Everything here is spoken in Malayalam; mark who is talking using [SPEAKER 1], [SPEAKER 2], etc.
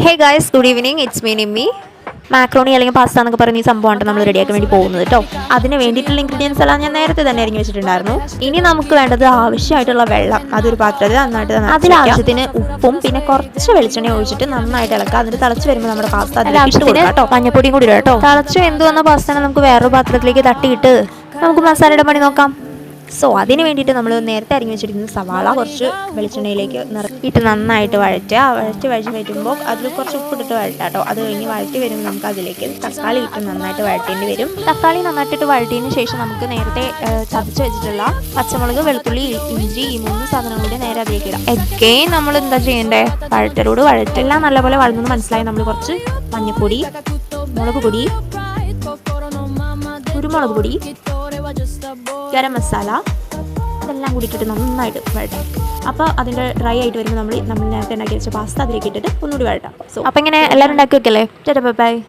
[SPEAKER 1] Hey guys, good evening. It's me Nimmi. Macaroni അല്ലെങ്കിൽ പാസ്ത എന്നൊക്കെ പറഞ്ഞ ഈ സംഭവമാണ് നമ്മൾ റെഡിയാക്കാൻ വേണ്ടി പോകുന്നത് കേട്ടോ. അതിന് വേണ്ടിയിട്ടുള്ള ഇൻഗ്രീഡിയൻസ് എല്ലാം ഞാൻ നേരത്തെ തന്നെ അരിഞ്ഞു വെച്ചിട്ടുണ്ടായിരുന്നു. ഇനി നമുക്ക് വേണ്ടത് ആവശ്യമായിട്ടുള്ള വെള്ളം. അതൊരു പാത്രത്തിൽ നന്നായിട്ട് അതിലാവശ്യത്തിന് ഉപ്പും പിന്നെ കുറച്ച് വെളിച്ചെണ്ണ ഒഴിച്ചിട്ട് നന്നായിട്ട് ഇളക്കുക. അതിന് തിളച്ച് വരുമ്പോൾ നമ്മുടെ പാസ്ത അതിലേക്ക് കേട്ടോ. മഞ്ഞപ്പൊടിയും കൂടി ഇടാം കേട്ടോ. തിളച്ച് വെന്ത് വന്ന പാസ്ത നമുക്ക് വേറൊരു പാത്രത്തിലേക്ക് തട്ടിയിട്ട് നമുക്ക് മസാലയുടെ പണി നോക്കാം. സോ അതിന് വേണ്ടിയിട്ട് നമ്മൾ നേരത്തെ അരിഞ്ഞു വെച്ചിരിക്കുന്ന സവാള കുറച്ച് വെളിച്ചെണ്ണയിലേക്ക് നിറക്കിയിട്ട് നന്നായിട്ട് വഴറ്റി വരുമ്പോൾ അതിൽ കുറച്ച് ഉപ്പിട്ടിട്ട് വഴറ്റാം കേട്ടോ. അത് കഴിഞ്ഞ് വഴറ്റി വരുമ്പോൾ നമുക്ക് അതിലേക്ക് തക്കാളി ഇട്ട് നന്നായിട്ട് വഴറ്റേണ്ടി വരും. തക്കാളി നന്നായിട്ട് വഴറ്റിയതിന് ശേഷം നമുക്ക് നേരത്തെ ചതച്ച് വെച്ചിട്ടുള്ള പച്ചമുളക്, വെളുത്തുള്ളി, ഇഞ്ചി ഈ 3 സാധനങ്ങൾ കൂടി നേരെ അതിലേക്ക് ഇടാം. എഗെയിൻ നമ്മൾ എന്താ ചെയ്യേണ്ടേ? വഴറ്റെല്ലാം നല്ലപോലെ വഴങ്ങുന്നത് മനസ്സിലായി നമ്മൾ കുറച്ച് മഞ്ഞൾപ്പൊടി, മുളക് പൊടി, കുരുമുളക് പൊടി, ഗരം മസാല ഇതെല്ലാം കൂടി ഇട്ടിട്ട് നന്നായിട്ട് വഴറ്റാം. അപ്പോൾ അതിൻ്റെ ഡ്രൈ ആയിട്ട് വരുമ്പോൾ നമ്മൾ നേരത്തെ ഉണ്ടാക്കി വെച്ച പാസ്ത അതിലേക്ക് ഇട്ടിട്ട് ഒന്നുകൂടി വഴറ്റാം. സോ അപ്പോൾ ഇങ്ങനെ എല്ലാവരും ഉണ്ടാക്കി വെക്കല്ലേ. ബൈ.